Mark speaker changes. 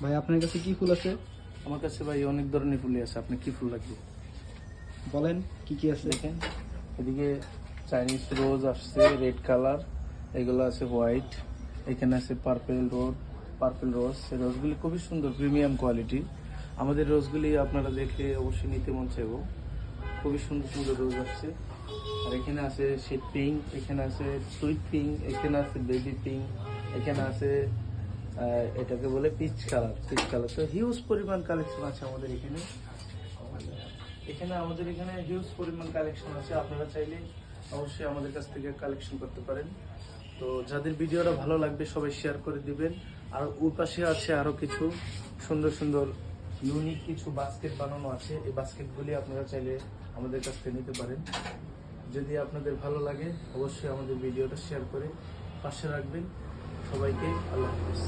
Speaker 1: ভাই আপনার কাছে কি ফুল আছে?
Speaker 2: আমার কাছে ভাই অনেক ধরনের ফুলই আছে। আপনি কি ফুল লাগবে
Speaker 1: বলেন কি কি আছে।
Speaker 2: দেখেন, এদিকে চাইনিজ রোজ আসছে রেড কালার, এগুলো আছে হোয়াইট, এখানে আছে পার্পেল রোজ। এই রোজগুলি খুবই সুন্দর, প্রিমিয়াম কোয়ালিটি। আমাদের রোজগুলি আপনারা দেখে অবশ্যই নিতে মন চাইব। খুবই সুন্দর সুন্দর রোজ আসছে। আর এখানে আছে শীত পিঙ্ক, এখানে আছে সুইট পিঙ্ক, এখানে আছে বেবি পিঙ্ক, এখানে আছে এটাকে বলে পিচ কালার। তো হিউজ পরিমাণ কালেকশন আছে আমাদের এখানে। আমাদের এখানে হিউজ পরিমাণ কালেকশন আছে। আপনারা চাইলে অবশ্যই আমাদের কাছ থেকে কালেকশন করতে পারেন। তো যাদের ভিডিওটা ভালো লাগবে সবাই শেয়ার করে দিবেন। আর ওর পাশে আছে আরো কিছু সুন্দর সুন্দর ইউনিক কিছু বাস্কেট বানানো আছে। এই বাস্কেটগুলি আপনারা চাইলে আমাদের কাছ থেকে নিতে পারেন। যদি আপনাদের ভালো লাগে অবশ্যই আমাদের ভিডিওটা শেয়ার করে পাশে রাখবেন। সবাইকে আল্লাহ হাফেজ।